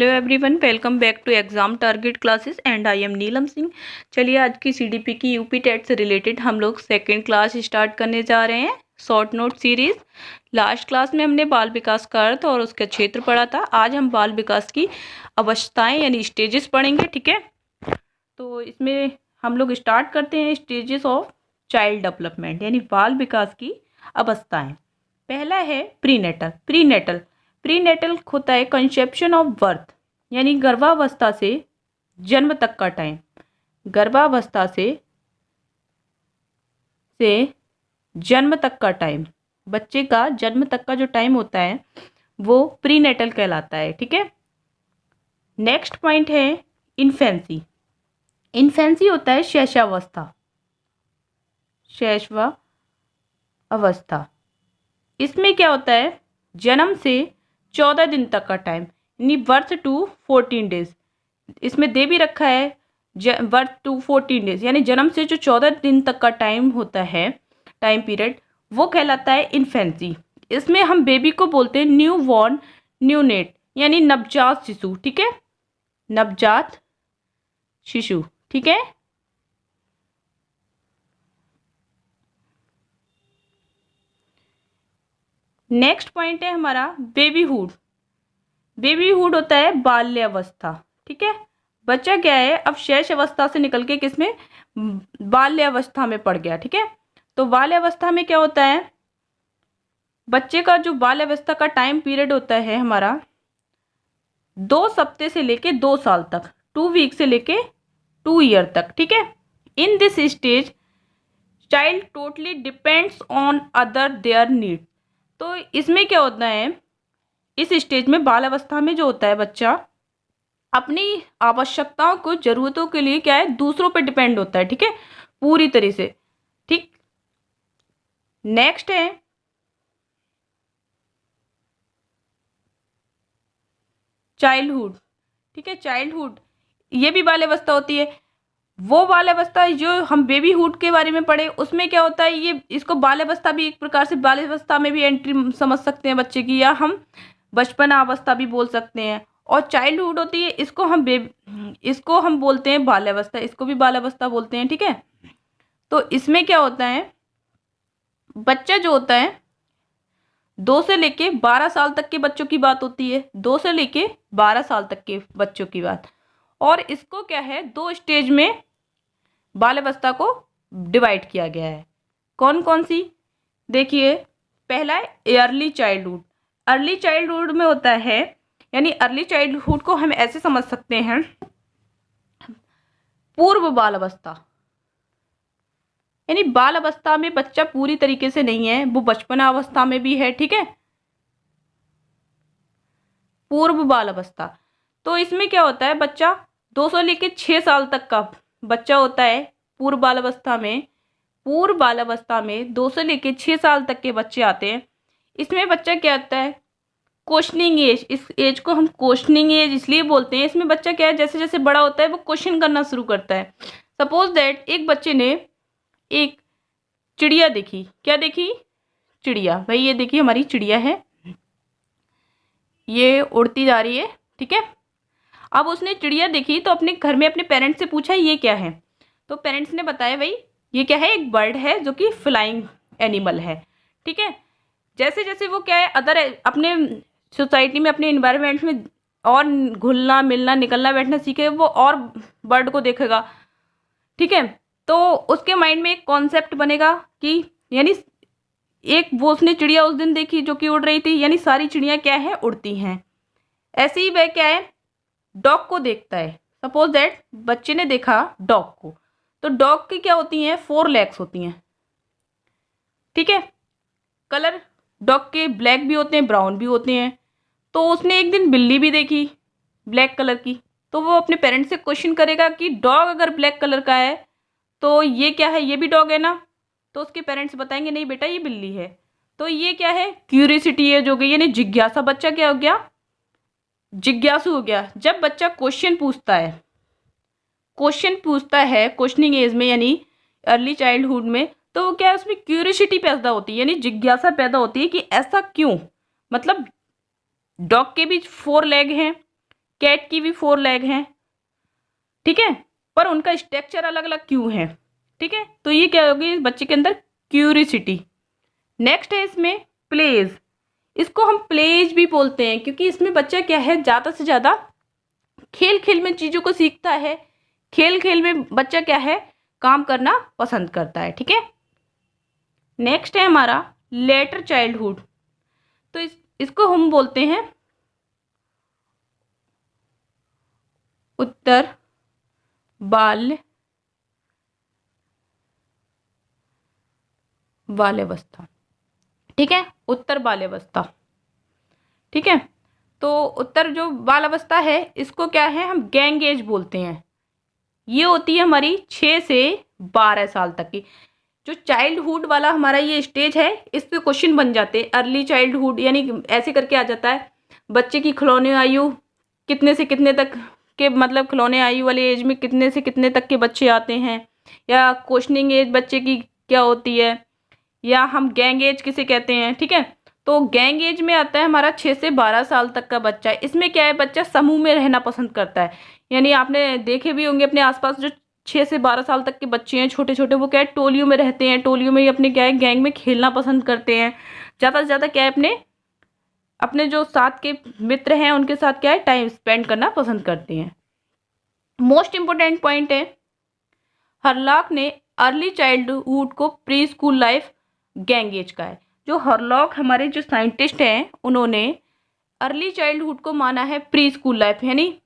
Hello everyone, welcome back to Exam Target Classes and I am Neelam Singh. चलिए आज की CDP की यूपी टेट से रिलेटेड हम लोग सेकंड क्लास स्टार्ट करने जा रहे हैं, short note series. Last class में हमने बाल विकास का अर्थ और उसका क्षेत्र पढ़ा था। आज हम बाल विकास की अवस्थाएं यानी स्टेजेस पढ़ेंगे, ठीक है। तो इसमें हम लोग स्टार्ट करते हैं स्टेजेस ऑफ चाइल्ड डेवलपमेंट यानी बाल विकास की अवस्थाएं। पहला है प्रीनेटल। प्रीनेटल होता है कंसेप्शन ऑफ बर्थ यानी गर्भावस्था से जन्म तक का टाइम। गर्भावस्था से जन्म तक का टाइम, बच्चे का जन्म तक का जो टाइम होता है वो प्रीनेटल कहलाता है, ठीक है। नेक्स्ट पॉइंट है इन्फेंसी। इन्फेंसी होता है शैशवावस्था। इसमें क्या होता है, जन्म से 14 दिन तक का टाइम यानी बर्थ टू 14 डेज। इसमें दे भी रखा है बर्थ टू 14 डेज यानी जन्म से जो 14 दिन तक का टाइम होता है, टाइम पीरियड, वो कहलाता है इन्फेंसी। इसमें हम बेबी को बोलते हैं न्यू बॉर्न न्यूनेट यानी नवजात शिशु, ठीक है, नवजात शिशु, ठीक है। नेक्स्ट पॉइंट है हमारा बेबीहुड। बेबीहुड होता है बाल्यावस्था, ठीक है। बच्चा क्या है, अब शैश अवस्था से निकल के किसमें, बाल्यावस्था में पड़ गया, ठीक है। तो बाल्यावस्था में क्या होता है, बच्चे का जो बाल्यावस्था का टाइम पीरियड होता है हमारा 2 सप्ताह से लेके 2 साल तक, 2 वीक से लेके 2 ईयर तक, ठीक है। In this stage child totally depends on other their need. तो इसमें क्या होता है, इस स्टेज में बाल अवस्था में जो होता है बच्चा अपनी आवश्यकताओं को, जरूरतों के लिए क्या है, दूसरों पर डिपेंड होता है, ठीक है, पूरी तरह से, ठीक। नेक्स्ट है चाइल्डहुड, ठीक है। चाइल्डहुड ये भी बाल अवस्था होती है। वो बाल अवस्था जो हम बेबीहुड के बारे में पढ़े उसमें क्या होता है, ये इसको बाल अवस्था भी एक प्रकार से, बाल अवस्था में भी एंट्री समझ सकते हैं बच्चे की, या हम बचपना अवस्था भी बोल सकते हैं। और चाइल्डहुड होती है, इसको हम बोलते हैं बाल अवस्था, इसको भी बाल अवस्था बोलते हैं, ठीक है। तो इसमें क्या होता है, बच्चा जो होता है 2 से लेके 12 साल तक के बच्चों की बात होती है, 2 से लेके 12 साल तक के बच्चों की बात। और इसको क्या है, 2 स्टेज में बाल अवस्था को डिवाइड किया गया है। कौन कौन सी, देखिए, पहला है अर्ली चाइल्डहुड। अर्ली चाइल्डहुड में होता है, यानी अर्ली चाइल्डहुड को हम ऐसे समझ सकते हैं, पूर्व बाल अवस्था, यानी बाल अवस्था में बच्चा पूरी तरीके से नहीं है, वो बचपना अवस्था में भी है, ठीक है, पूर्व बाल अवस्था। तो इसमें क्या होता है, बच्चा 2 से लेके 6 साल तक का बच्चा होता है पूर्व बाल अवस्था में। पूर्व बाल अवस्था में 2 से लेके 6 साल तक के बच्चे आते हैं। इसमें बच्चा क्या होता है, क्वेश्चनिंग एज। इस एज को हम क्वेश्चनिंग एज इसलिए बोलते हैं, इसमें बच्चा क्या है, जैसे जैसे बड़ा होता है वो क्वेश्चन करना शुरू करता है। सपोज दैट एक बच्चे ने एक चिड़िया देखी, क्या देखी, चिड़िया, भाई ये देखिए हमारी चिड़िया है, ये उड़ती जा रही है, ठीक है। अब उसने चिड़िया देखी तो अपने घर में अपने पेरेंट्स से पूछा ये क्या है, तो पेरेंट्स ने बताया भाई ये क्या है, एक बर्ड है जो कि फ्लाइंग एनिमल है, ठीक है। जैसे जैसे वो क्या है, अदर अपने सोसाइटी में, अपने इन्वायरमेंट में और घुलना मिलना निकलना बैठना सीखे, वो और बर्ड को देखेगा, ठीक है। तो उसके माइंड में एक कॉन्सेप्ट बनेगा कि, यानी एक वो उसने चिड़िया उस दिन देखी जो कि उड़ रही थी, यानी सारी चिड़िया क्या है, उड़ती हैं। ऐसे ही वह क्या है, डॉग को देखता है। सपोज दैट बच्चे ने देखा डॉग को, तो डॉग की क्या होती हैं, 4 लेग्स होती हैं, ठीक है। कलर डॉग के ब्लैक भी होते हैं, ब्राउन भी होते हैं। तो उसने एक दिन बिल्ली भी देखी ब्लैक कलर की, तो वो अपने पेरेंट्स से क्वेश्चन करेगा कि डॉग अगर ब्लैक कलर का है तो ये क्या है, ये भी डॉग है ना, तो उसके पेरेंट्स बताएंगे नहीं बेटा ये बिल्ली है। तो ये क्या है, क्यूरियोसिटी एज हो गई, यानी जिज्ञासा। बच्चा क्या हो गया, जिज्ञासु हो गया। जब बच्चा क्वेश्चन पूछता है क्वेश्चनिंग एज में यानी अर्ली चाइल्डहुड में, तो क्या है, उसमें क्यूरियोसिटी पैदा होती है, यानी जिज्ञासा पैदा होती है कि ऐसा क्यों, मतलब डॉग के भी 4 लेग हैं, कैट की भी 4 लेग हैं, ठीक है, पर उनका स्ट्रक्चर अलग अलग क्यों है, ठीक है। तो ये क्या होगी, इस बच्चे के अंदर क्यूरियोसिटी। नेक्स्ट है इसमें प्लेज, इसको हम प्लेज भी बोलते हैं क्योंकि इसमें बच्चा क्या है, ज़्यादा से ज़्यादा खेल खेल में चीज़ों को सीखता है, खेल खेल में बच्चा क्या है, काम करना पसंद करता है, ठीक है। नेक्स्ट है हमारा लेटर चाइल्डहुड, तो इसको हम बोलते हैं उत्तर बाल्यावस्था, ठीक है, उत्तर बाल्यावस्था, ठीक है। तो उत्तर जो बाल अवस्था है इसको क्या है, हम गैंग एज बोलते हैं। ये होती है हमारी 6 से 12 साल तक की। जो चाइल्डहुड वाला हमारा ये स्टेज है, इस पे क्वेश्चन बन जाते हैं। अर्ली चाइल्डहुड यानी ऐसे करके आ जाता है, बच्चे की खिलौने आयु कितने से कितने तक के, मतलब खिलौने आयु वाले एज में कितने से कितने तक के बच्चे आते हैं, या क्वेश्चनिंग एज बच्चे की क्या होती है, या हम गैंग एज किसे कहते हैं, ठीक है। तो गैंग एज में आता है हमारा 6 से 12 साल तक का बच्चा। इसमें क्या है, बच्चा समूह में रहना पसंद करता है। यानी आपने देखे भी होंगे अपने आसपास जो 6 से 12 साल तक के बच्चे हैं छोटे छोटे, वो क्या है टोलियों में रहते हैं, टोलियों में ही अपने क्या है गैंग में खेलना पसंद करते हैं। ज़्यादा से ज़्यादा क्या है अपने अपने जो साथ के मित्र हैं उनके साथ क्या है टाइम स्पेंड करना पसंद करते हैं। मोस्ट इम्पोर्टेंट पॉइंट है, हरलॉक ने अर्ली चाइल्डहुड को pre school life gang as का है। जो हरलॉक हमारे जो साइंटिस्ट हैं उन्होंने अर्ली चाइल्डहुड को माना है प्री स्कूल लाइफ, यानी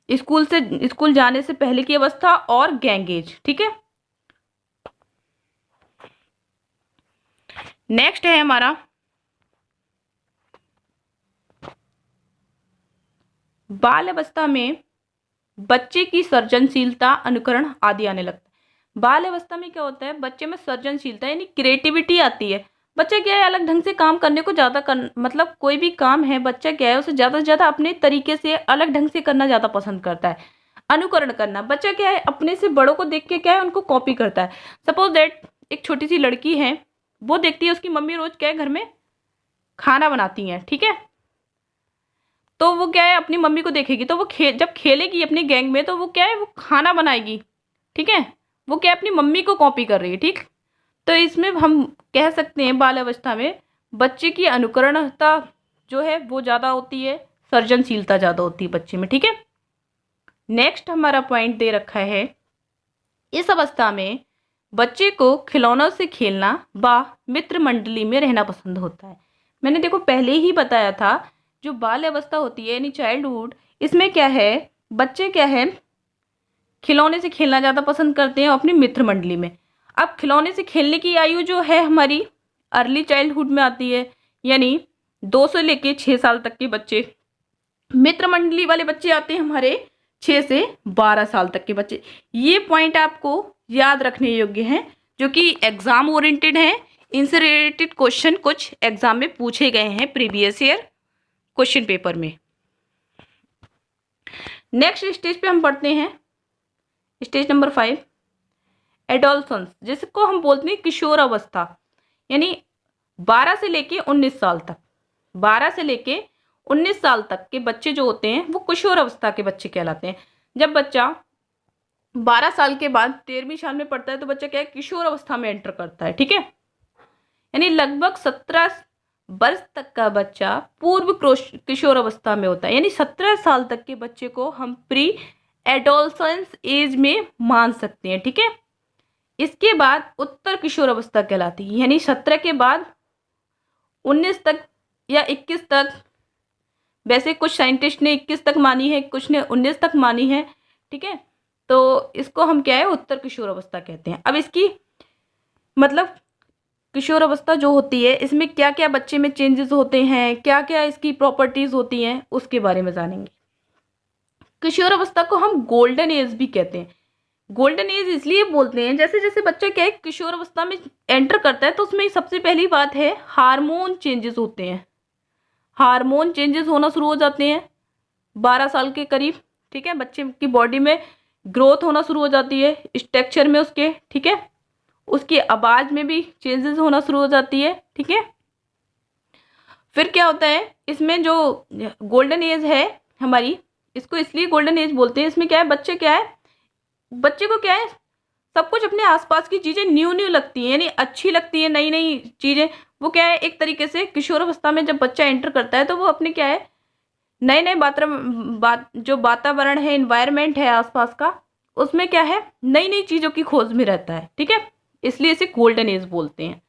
स्कूल जाने से पहले की अवस्था और गैंग एज, ठीक है। नेक्स्ट है हमारा बाल अवस्था में बच्चे की सृजनशीलता, अनुकरण आदि आने लगता है। बाल अवस्था में क्या होता है, बच्चे में सृजनशीलता यानी क्रिएटिविटी आती है। बच्चा क्या है अलग ढंग से काम करने को ज़्यादा मतलब कोई भी काम है बच्चा क्या है उसे ज़्यादा से ज़्यादा अपने तरीके से अलग ढंग से करना ज़्यादा पसंद करता है। अनुकरण करना, बच्चा क्या है अपने से बड़ों को देख के क्या है उनको कॉपी करता है। सपोज दैट एक छोटी सी लड़की है, वो देखती है उसकी मम्मी रोज क्या है घर में खाना बनाती हैं, ठीक है। तो वो क्या है अपनी मम्मी को देखेगी, तो वो जब खेलेगी अपनी गैंग में तो वो क्या है वो खाना बनाएगी, ठीक है। वो क्या अपनी मम्मी को कॉपी कर रही है, ठीक। तो इसमें हम कह सकते हैं बाल अवस्था में बच्चे की अनुकरणता जो है वो ज़्यादा होती है, सृजनशीलता ज़्यादा होती है बच्चे में, ठीक है। नेक्स्ट हमारा पॉइंट दे रखा है, इस अवस्था में बच्चे को खिलौनों से खेलना व मित्र मंडली में रहना पसंद होता है। मैंने देखो पहले ही बताया था जो बाल अवस्था होती है यानी चाइल्डहुड, इसमें क्या है बच्चे क्या है खिलौने से खेलना ज़्यादा पसंद करते हैं अपनी मित्र मंडली में। अब खिलौने से खेलने की आयु जो है हमारी अर्ली चाइल्डहुड में आती है, यानी 2 से लेके 6 साल तक के बच्चे। मित्र मंडली वाले बच्चे आते हैं हमारे 6 से 12 साल तक के बच्चे। ये पॉइंट आपको याद रखने योग्य हैं जो कि एग्जाम ओरिएंटेड हैं। इनसे रिलेटेड क्वेश्चन कुछ एग्जाम में पूछे गए हैं प्रीवियस ईयर क्वेश्चन पेपर में। नेक्स्ट स्टेज पे हम पढ़ते हैं स्टेज नंबर 5 एडोलसेंस, जिसको हम बोलते हैं किशोर अवस्था, यानी 12 से लेके 19 साल तक। 12 से लेके 19 साल तक के बच्चे जो होते हैं वो किशोर अवस्था के बच्चे कहलाते हैं। जब बच्चा 12 साल के बाद 13वीं साल में पढ़ता है तो बच्चा क्या है किशोर अवस्था में एंटर करता है, ठीक है। यानी लगभग 17 वर्ष तक का बच्चा पूर्व किशोर अवस्था में होता है, यानी 17 साल तक के बच्चे को हम प्री एडोलसेंस एज में मान सकते हैं, ठीक है। इसके बाद उत्तर किशोर अवस्था कहलाती है, यानी 17 के बाद 19 तक या 21 तक। वैसे कुछ साइंटिस्ट ने 21 तक मानी है, कुछ ने 19 तक मानी है, ठीक है। तो इसको हम क्या है उत्तर किशोर अवस्था कहते हैं। अब इसकी मतलब किशोर अवस्था जो होती है इसमें क्या क्या बच्चे में चेंजेस होते हैं, क्या क्या इसकी प्रॉपर्टीज होती हैं, उसके बारे में जानेंगे। किशोर अवस्था को हम गोल्डन एज भी कहते हैं। गोल्डन एज इसलिए बोलते हैं जैसे जैसे बच्चा क्या है किशोर अवस्था में एंटर करता है तो उसमें सबसे पहली बात है हार्मोन चेंजेस होते हैं। हार्मोन चेंजेस होना शुरू हो जाते हैं 12 साल के करीब, ठीक है। बच्चे की बॉडी में ग्रोथ होना शुरू हो जाती है, स्ट्रक्चर में उसके, ठीक है। उसकी आवाज़ में भी चेंजेस होना शुरू हो जाती है, ठीक है। फिर क्या होता है इसमें जो गोल्डन एज है हमारी इसको इसलिए गोल्डन एज बोलते हैं। इसमें क्या है, बच्चे को क्या है, सब कुछ अपने आसपास की चीज़ें न्यू न्यू लगती हैं, यानी अच्छी लगती है, नई नई चीज़ें। वो क्या है, एक तरीके से किशोरावस्था में जब बच्चा एंटर करता है तो वो अपने क्या है, नए नए जो वातावरण है, इन्वायरमेंट है आसपास का, उसमें क्या है, नई नई चीज़ों की खोज में रहता है। ठीक है, इसलिए इसे गोल्डन एज बोलते हैं।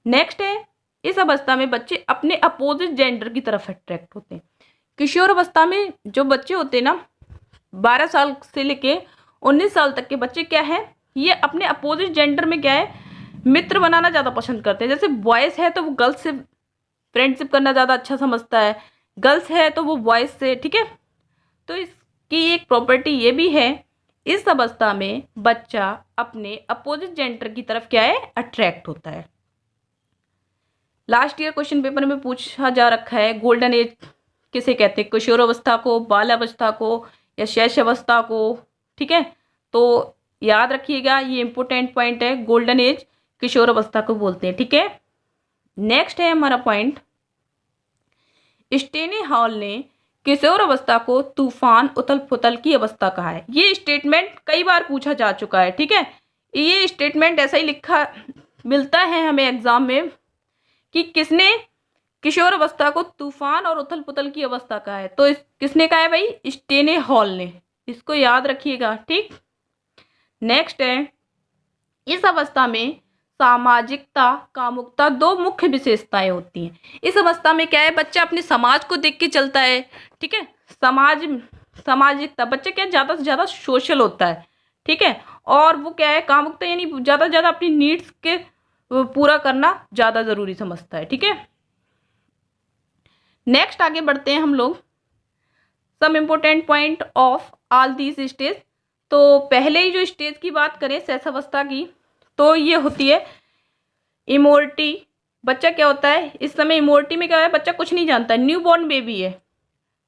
नेक्स्ट है, इस अवस्था में बच्चे अपने अपोजिट जेंडर की तरफ अट्रैक्ट होते हैं। किशोर अवस्था में जो बच्चे होते हैं ना, 12 साल से लेके 19 साल तक के बच्चे क्या है, ये अपने अपोजिट जेंडर में क्या है, मित्र बनाना ज़्यादा पसंद करते हैं। जैसे बॉयज़ है तो वो गर्ल्स से फ्रेंडशिप करना ज़्यादा अच्छा समझता है, गर्ल्स है तो वो बॉयज़ से। ठीक है, तो इसकी एक प्रॉपर्टी ये भी है, इस अवस्था में बच्चा अपने अपोजिट जेंडर की तरफ क्या है, अट्रैक्ट होता है। लास्ट ईयर क्वेश्चन पेपर में पूछा जा रखा है, गोल्डन एज किसे कहते हैं, किशोर अवस्था को, बाल अवस्था को, या शैशव अवस्था को। ठीक है, तो याद रखिएगा, ये इंपॉर्टेंट पॉइंट है, गोल्डन एज किशोर अवस्था को बोलते हैं। ठीक है, नेक्स्ट है हमारा पॉइंट, स्टेनी हॉल ने किशोर अवस्था को तूफान उथल पुथल की अवस्था कहा है। ये स्टेटमेंट कई बार पूछा जा चुका है। ठीक है, ये स्टेटमेंट ऐसा ही लिखा मिलता है हमें एग्जाम में कि किसने किशोर अवस्था को तूफान और उथल पुथल की अवस्था कहा है। तो किसने कहा है भाई, स्टेने हॉल ने। इसको याद रखिएगा। ठीक, नेक्स्ट है, इस अवस्था में सामाजिकता, कामुकता दो मुख्य विशेषताएं होती हैं। इस अवस्था में क्या है, बच्चा अपने समाज को देख के चलता है। ठीक है, सामाजिकता, बच्चा क्या ज़्यादा से ज़्यादा सोशल होता है। ठीक है, और वो क्या है, कामुकता यानी ज़्यादा से ज़्यादा अपनी नीड्स के पूरा करना ज़्यादा ज़रूरी समझता है। ठीक है, नेक्स्ट आगे बढ़ते हैं हम लोग, some important point of all these stage. तो पहले ही जो स्टेज की बात करें शैशवावस्था की, तो ये होती है इमोर्टी। बच्चा क्या होता है इस समय, इमोर्टी में क्या है, बच्चा कुछ नहीं जानता, न्यू बॉर्न बेबी है।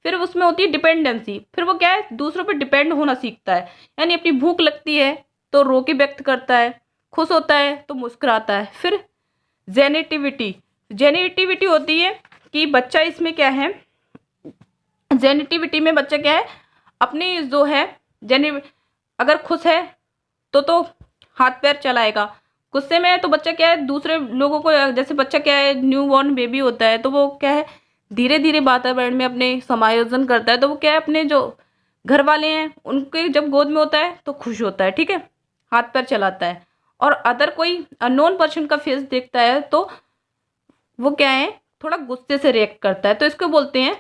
फिर उसमें होती है डिपेंडेंसी, फिर वो क्या है, दूसरों पर डिपेंड होना सीखता है, यानी अपनी भूख लगती है तो रो के व्यक्त करता है, खुश होता है तो मुस्कुराता है। फिर जेनेटिविटी होती है कि बच्चा इसमें क्या है, जेनेटिविटी में बच्चा क्या है, अपनी जो है अगर खुश है तो हाथ पैर चलाएगा, गुस्से में है तो बच्चा क्या है, दूसरे लोगों को, जैसे बच्चा क्या है, न्यू बॉर्न बेबी होता है तो वो क्या है, धीरे धीरे वातावरण में अपने समायोजन करता है। तो वो क्या है, अपने जो घर वाले हैं उनके जब गोद में होता है तो खुश होता है। ठीक है, हाथ पैर चलाता है। और अदर कोई अननोन पर्सन का फेस देखता है तो वो क्या है, थोड़ा गुस्से से रिएक्ट करता है। तो इसको बोलते हैं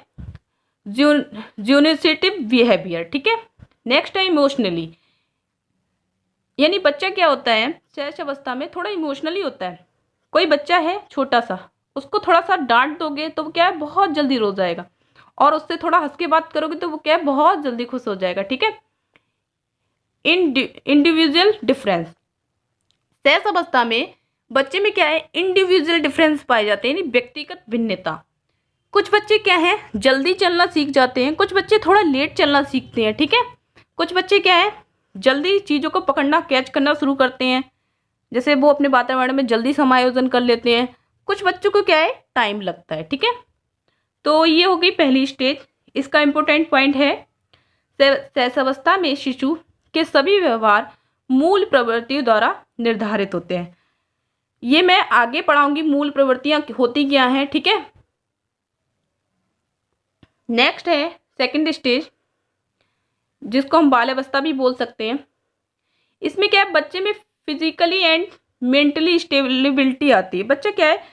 ज्यूनिसिटिव बिहेवियर। ठीक है, नेक्स्ट है इमोशनली, यानी बच्चा क्या होता है शैशव अवस्था में थोड़ा इमोशनली होता है। कोई बच्चा है छोटा सा, उसको थोड़ा सा डांट दोगे तो वो क्या है, बहुत जल्दी रो जाएगा, और उससे थोड़ा हंस के बात करोगे तो वो क्या है, बहुत जल्दी खुश हो जाएगा। ठीक है, इंडिविजुअल डिफरेंस, शैशव अवस्था में बच्चे में क्या है, इंडिविजुअल डिफरेंस पाए जाते हैं, यानी व्यक्तिगत भिन्नता। कुछ बच्चे क्या है, जल्दी चलना सीख जाते हैं, कुछ बच्चे थोड़ा लेट चलना सीखते हैं। ठीक है, कुछ बच्चे क्या है, जल्दी चीज़ों को पकड़ना, कैच करना शुरू करते हैं, जैसे वो अपने वातावरण में जल्दी समायोजन कर लेते हैं। कुछ बच्चों को क्या है, टाइम लगता है। ठीक है, तो ये हो गई पहली स्टेज। इसका इम्पोर्टेंट पॉइंट है, शैशवावस्था में शिशु के सभी व्यवहार मूल प्रवृत्तियों द्वारा निर्धारित होते हैं। ये मैं आगे पढ़ाऊंगी, मूल प्रवृत्तियां होती क्या हैं। ठीक है, नेक्स्ट है सेकंड स्टेज, जिसको हम बाल्यावस्था भी बोल सकते हैं। इसमें क्या है, बच्चे में फिजिकली एंड मेंटली स्टेबिलिटी आती है। बच्चा क्या है,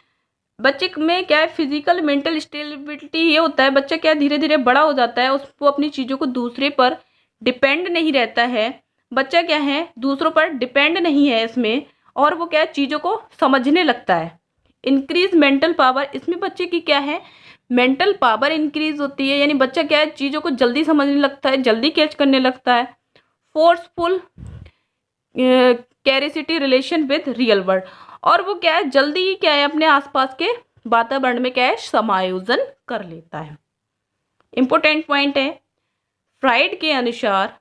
बच्चे में क्या है, फिजिकल मेंटल स्टेबिलिटी ये होता है, बच्चा क्या धीरे धीरे बड़ा हो जाता है, उसको अपनी चीज़ों को दूसरे पर डिपेंड नहीं रहता है। बच्चा क्या है, दूसरों पर डिपेंड नहीं है इसमें, और वो क्या है, चीज़ों को समझने लगता है। इंक्रीज मेंटल पावर, इसमें बच्चे की क्या है, मेंटल पावर इंक्रीज होती है, यानी बच्चा क्या है, चीज़ों को जल्दी समझने लगता है, जल्दी कैच करने लगता है। Forceful curiosity relation with real world, और वो क्या है, जल्दी ही क्या है, अपने आसपास के वातावरण में क्या है, समायोजन कर लेता है। इंपॉर्टेंट पॉइंट है, फ्राइड के अनुसार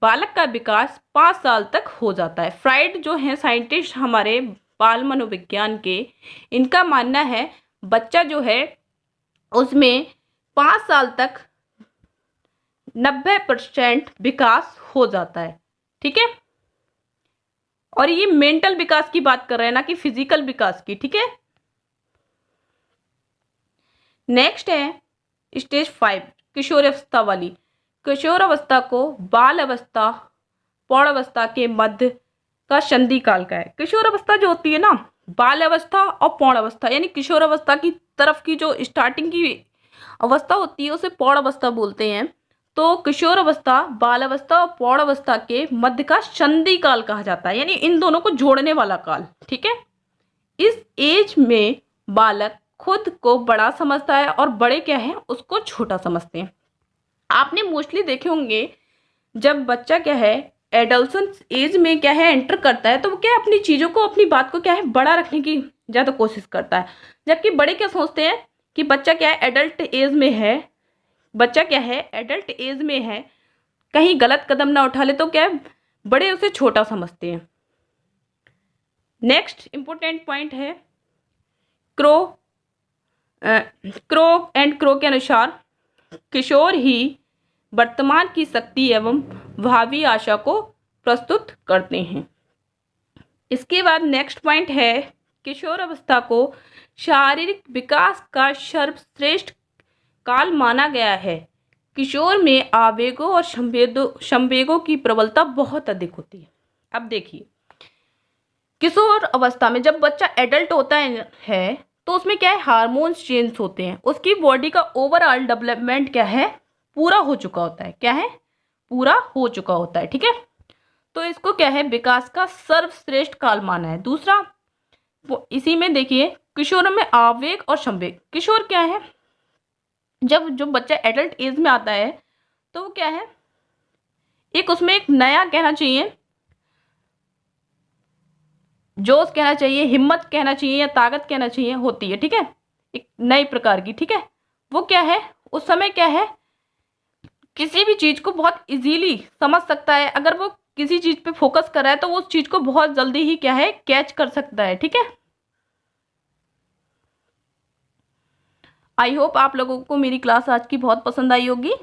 बालक का विकास 5 साल तक हो जाता है। फ्राइड जो है साइंटिस्ट हमारे बाल मनोविज्ञान के, इनका मानना है बच्चा जो है उसमें 5 साल तक 90% विकास हो जाता है। ठीक है, और ये मेंटल विकास की बात कर रहे हैं, ना कि फिजिकल विकास की। ठीक है, नेक्स्ट है स्टेज 5, किशोरावस्था वाली। किशोरावस्था को बाल अवस्था, प्रौढ़ अवस्था के मध्य का संधि काल का है। किशोरावस्था जो होती है ना, बाल अवस्था और प्रौढ़ अवस्था, यानी किशोरावस्था की तरफ की जो स्टार्टिंग की अवस्था होती है उसे प्रौढ़ अवस्था बोलते हैं। तो किशोर अवस्था, बाल अवस्था और प्रौढ़ अवस्था के मध्य का संधि काल कहा जाता है, यानी इन दोनों को जोड़ने वाला काल। ठीक है, इस एज में बालक खुद को बड़ा समझता है और बड़े क्या है उसको छोटा समझते हैं। आपने मोस्टली देखे होंगे जब बच्चा क्या है एडल्सन एज में क्या है एंटर करता है, तो वो क्या है अपनी चीज़ों को, अपनी बात को क्या है बड़ा रखने की ज़्यादा कोशिश करता है, जबकि बड़े क्या सोचते हैं कि बच्चा क्या है एडल्ट एज में है, बच्चा क्या है एडल्ट एज में है, कहीं गलत कदम ना उठा ले तो क्या है बड़े उसे छोटा समझते हैं। नेक्स्ट इंपॉर्टेंट पॉइंट है क्रो एंड क्रो के अनुसार किशोर ही वर्तमान की शक्ति एवं भावी आशा को प्रस्तुत करते हैं। इसके बाद नेक्स्ट पॉइंट है किशोर अवस्था को शारीरिक विकास का सर्वश्रेष्ठ काल माना गया है। किशोर में आवेगों और संवेगों की प्रबलता बहुत अधिक होती है। अब देखिए, किशोर अवस्था में जब बच्चा एडल्ट होता है तो उसमें क्या है हार्मोन्स चेंज होते हैं, उसकी बॉडी का ओवरऑल डेवलपमेंट क्या है पूरा हो चुका होता है, क्या है पूरा हो चुका होता है। ठीक है, तो इसको क्या है विकास का सर्वश्रेष्ठ काल माना है। दूसरा इसी में देखिए किशोर में आवेग और संवेग, किशोर क्या है जब जो बच्चा एडल्ट एज में आता है तो वो क्या है एक उसमें एक नया कहना चाहिए, जोश कहना चाहिए, हिम्मत कहना चाहिए या ताकत कहना चाहिए होती है। ठीक है, एक नई प्रकार की। ठीक है, वो क्या है उस समय क्या है किसी भी चीज़ को बहुत इजीली समझ सकता है, अगर वो किसी चीज़ पे फोकस कर रहा है तो वो उस चीज़ को बहुत जल्दी ही क्या है कैच कर सकता है। ठीक है, आई होप आप लोगों को मेरी क्लास आज की बहुत पसंद आई होगी।